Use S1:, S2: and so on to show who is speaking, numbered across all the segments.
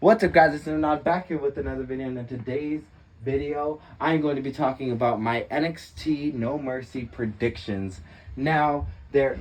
S1: What's up, guys? It's not back here with another video, and in today's video I'm going to be talking about my NXT No Mercy predictions. Now, there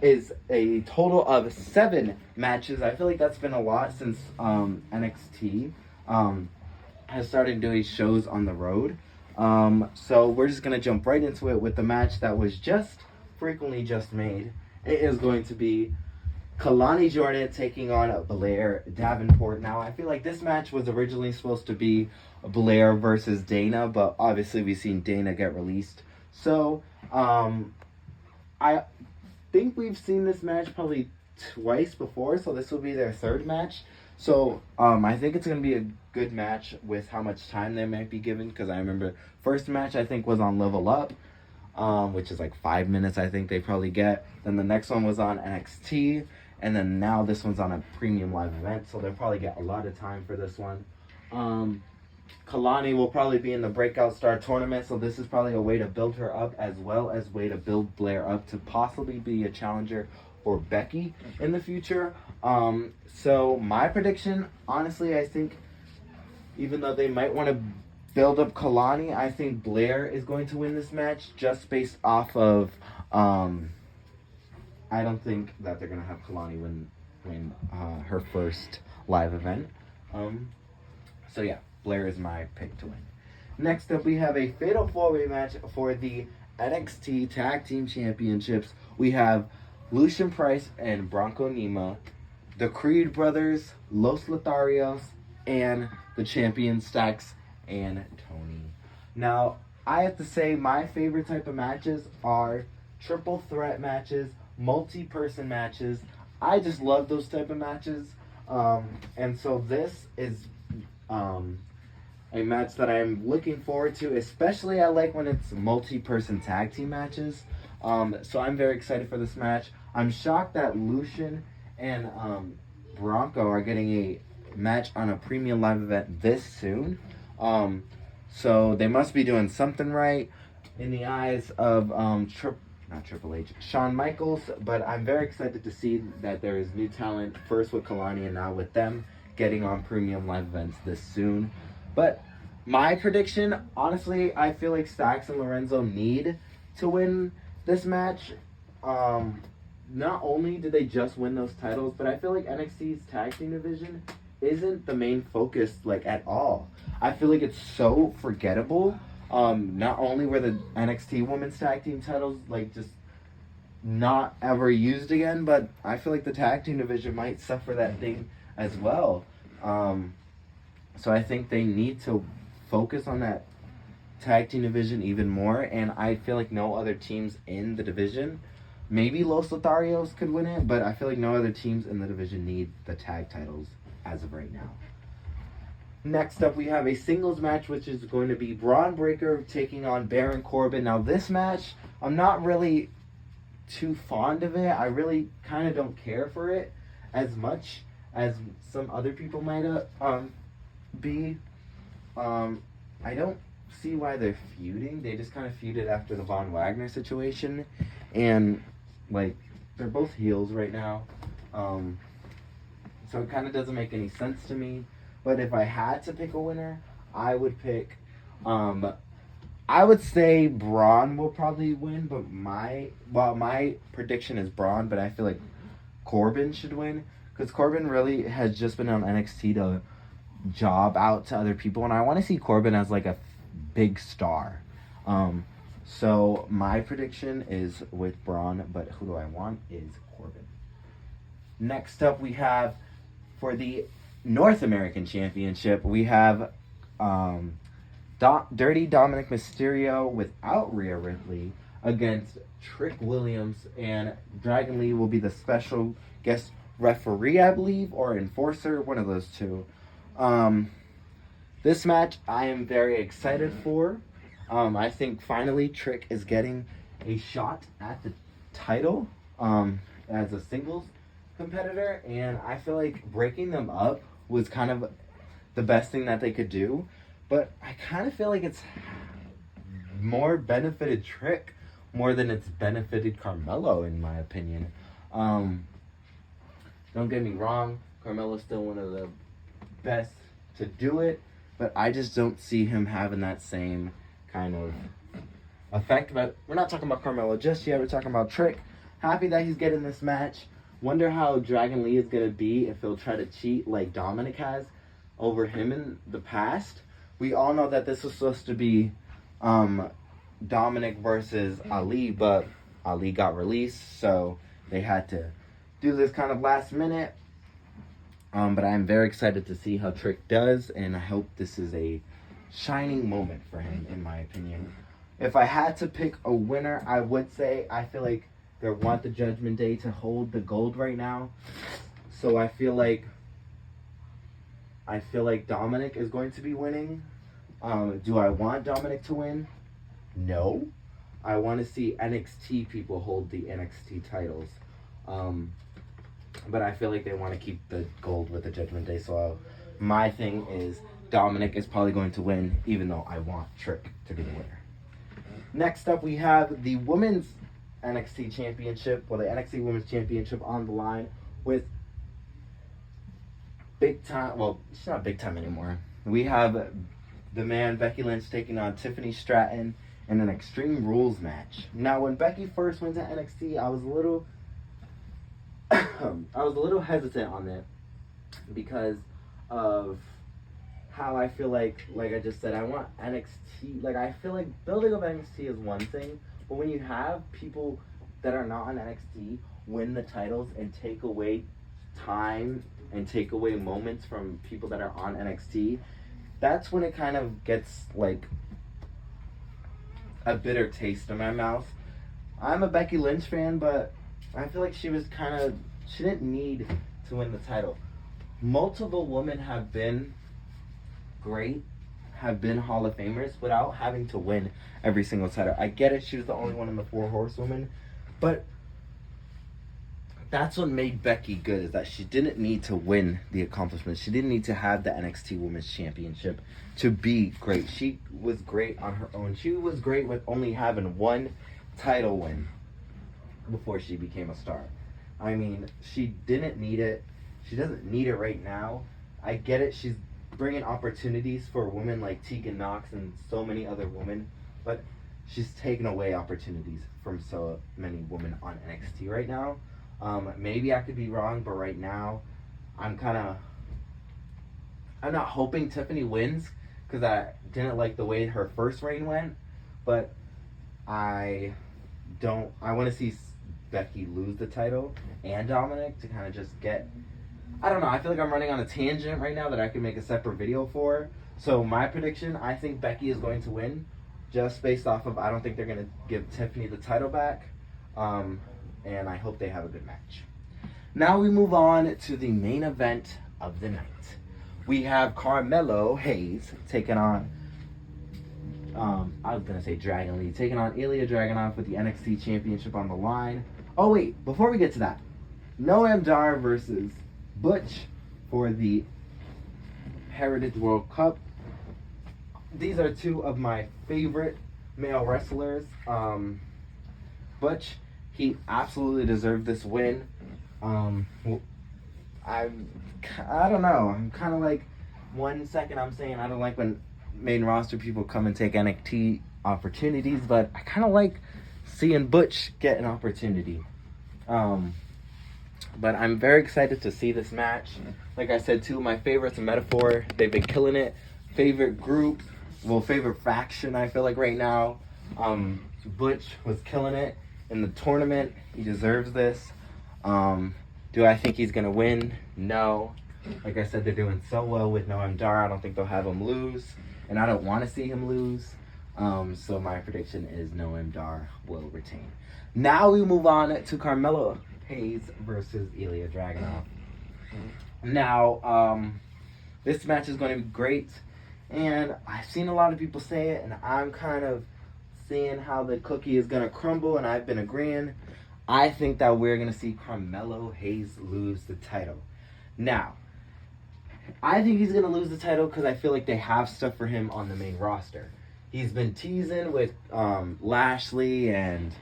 S1: is a total of 7 matches. I feel like that's been a lot since NXT has started doing shows on the road. So we're just going to jump right into it with the match that was just frequently just made. It is going to be Kalani Jordan taking on Blair Davenport. Now, I feel like this match was originally supposed to be Blair versus Dana, but obviously we've seen Dana get released. So, I think we've seen this match probably twice before, so this will be their 3rd match. So, I think it's going to be a good match with how much time they might be given, because I remember first match I think was on Level Up, which is like 5 minutes I think they probably get. Then the next one was on NXT. And then now this one's on a premium live event, so they'll probably get a lot of time for this one. Kalani will probably be in the Breakout Star tournament, so this is probably a way to build her up as well as way to build Blair up to possibly be a challenger for Becky in the future. So my prediction, honestly, I think even though they might want to build up Kalani, I think Blair is going to win this match just based off of... I don't think that they're going to have Kalani win her first live event. So yeah, Blair is my pick to win. Next up, we have a Fatal 4-Way match for the NXT Tag Team Championships. We have Lucian Price and Bronco Nima, the Creed Brothers, Los Lotharios, and the champion Stax and Tony. Now, I have to say my favorite type of matches are triple threat matches, multi-person matches. I just love those type of matches. And so this is a match that I'm looking forward to. Especially I like when it's multi-person tag team matches. So I'm very excited for this match. I'm shocked that Lucian and Bronco are getting a match on a premium live event this soon. So they must be doing something right in the eyes of not Triple H, Shawn Michaels, but I'm very excited to see that there is new talent, first with Kalani and now with them getting on premium live events this soon. But my prediction, honestly, I feel like Stax and Lorenzo need to win this match. Not only did they just win those titles, but I feel like NXT's tag team division isn't the main focus, like, at all. I feel like it's so forgettable. Not only were the NXT Women's Tag Team titles, like, just not ever used again, but I feel like the tag team division might suffer that thing as well. So I think they need to focus on that tag team division even more, and I feel like no other teams in the division, maybe Los Lotharios could win it, but I feel like no other teams in the division need the tag titles as of right now. Next up, we have a singles match, which is going to be Braun Breaker taking on Baron Corbin. Now, this match, I'm not really too fond of it. I really kind of don't care for it as much as some other people might be. I don't see why they're feuding. They just kind of feuded after the Von Wagner situation. And, like, they're both heels right now. So it kind of doesn't make any sense to me. But if I had to pick a winner, I would pick, I would say Braun will probably win, but my prediction is Braun, but I feel like Corbin should win, because Corbin really has just been on NXT to job out to other people, and I want to see Corbin as, like, a big star. So my prediction is with Braun, but who do I want is Corbin. Next up, we have, for the North American Championship, we have Dirty Dominic Mysterio without Rhea Ripley against Trick Williams, and Dragon Lee will be the special guest referee, I believe, or enforcer, one of those two. This match I am very excited for. I think finally Trick is getting a shot at the title as a singles competitor, and I feel like breaking them up was kind of the best thing that they could do, but I kind of feel like it's more benefited Trick more than it's benefited Carmelo, in my opinion. Don't get me wrong, Carmelo's still one of the best to do it, but I just don't see him having that same kind of effect. But we're not talking about Carmelo just yet. We're talking about Trick. Happy that he's getting this match. Wonder how Dragon Lee is going to be if he'll try to cheat like Dominic has over him in the past. We all know that this was supposed to be Dominic versus Ali, but Ali got released, so they had to do this kind of last minute. But I'm very excited to see how Trick does, and I hope this is a shining moment for him, in my opinion. If I had to pick a winner, I would say I feel like they want the Judgment Day to hold the gold right now. So I feel like Dominic is going to be winning. Do I want Dominic to win? No. I want to see NXT people hold the NXT titles. But I feel like they want to keep the gold with the Judgment Day. So my thing is Dominic is probably going to win, even though I want Trick to be the winner. Next up, we have the Women's NXT Championship, or the NXT Women's Championship on the line with big time, well, she's not big time anymore. We have the man Becky Lynch taking on Tiffany Stratton in an Extreme Rules match. Now, when Becky first went to NXT, I was a little hesitant on it because of how I feel like I just said, I want NXT, like I feel like building up NXT is one thing, but when you have people that are not on NXT win the titles and take away time and take away moments from people that are on NXT, that's when it kind of gets like a bitter taste in my mouth. I'm a Becky Lynch fan, but I feel like she didn't need to win the title. Multiple women have been great, have been Hall of Famers without having to win every single title. I get it, she was the only one in the 4 Horsewomen, but that's what made Becky good, is that she didn't need to win the accomplishments. She didn't need to have the NXT Women's Championship to be great. She was great on her own. She was great with only having one title win before she became a star. I mean, she didn't need it. She doesn't need it right now. I get it. She's bringing opportunities for women like Tegan Knox and so many other women, but she's taken away opportunities from so many women on NXT right now. Maybe I could be wrong, but right now, I'm not hoping Tiffany wins because I didn't like the way her first reign went, but I want to see Becky lose the title and Dominic to kind of just get, I don't know, I feel like I'm running on a tangent right now that I can make a separate video for. So my prediction, I think Becky is going to win just based off of, I don't think they're going to give Tiffany the title back. And I hope they have a good match. Now we move on to the main event of the night. We have Carmelo Hayes taking on, I was going to say Dragon Lee, taking on Ilya Dragunov with the NXT Championship on the line. Oh wait, before we get to that, Noam Dar versus Butch for the Heritage World Cup. These are two of my favorite male wrestlers. Butch, he absolutely deserved this win. I don't know. I'm kind of like, 1 second I'm saying I don't like when main roster people come and take NXT opportunities, but I kind of like seeing Butch get an opportunity. But I'm very excited to see this match. Like I said, two of my favorites, Metaphor, they've been killing it. Favorite group, well, favorite faction, I feel like right now. Butch was killing it in the tournament. He deserves this. Do I think he's gonna win? No. Like I said, they're doing so well with Noam Dar. I don't think they'll have him lose, and I don't want to see him lose. So my prediction is Noam Dar will retain. Now we move on to Carmelo Hayes versus Ilya Dragunov. Now, this match is going to be great, and I've seen a lot of people say it, and I'm kind of seeing how the cookie is going to crumble, and I've been agreeing. I think that we're going to see Carmelo Hayes lose the title. Now, I think he's going to lose the title because I feel like they have stuff for him on the main roster. He's been teasing with Lashley and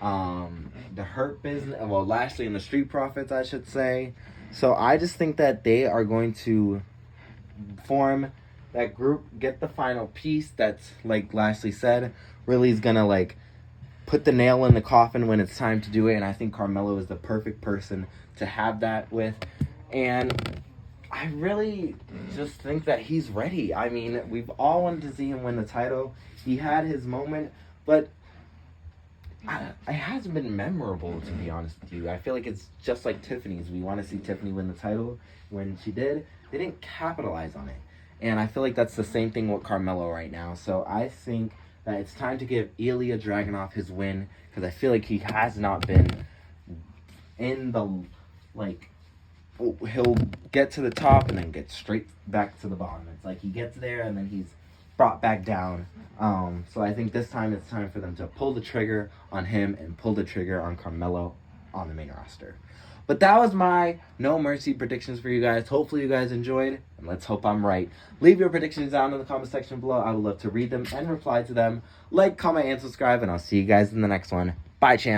S1: the Hurt Business, well, Lashley and the Street Profits, I should say. So I just think that they are going to form that group, get the final piece that's, like Lashley said, really is gonna like put the nail in the coffin when it's time to do it. And I think Carmelo is the perfect person to have that with. And I really just think that he's ready. I mean, we've all wanted to see him win the title. He had his moment, but it hasn't been memorable, to be honest with you. I feel like it's just like Tiffany's. We want to see Tiffany win the title. When she did, they didn't capitalize on it. And I feel like that's the same thing with Carmelo right now. So I think that it's time to give Ilya Dragunov his win, because I feel like he has not been in the, like, he'll get to the top and then get straight back to the bottom. It's like he gets there and then he's brought back down. So I think this time it's time for them to pull the trigger on him and pull the trigger on Carmelo on the main roster. But that was my No Mercy predictions for you guys. Hopefully you guys enjoyed, and let's hope I'm right. Leave your predictions down in the comment section below. I would love to read them and reply to them. Like, comment, and subscribe, and I'll see you guys in the next one. Bye, champ.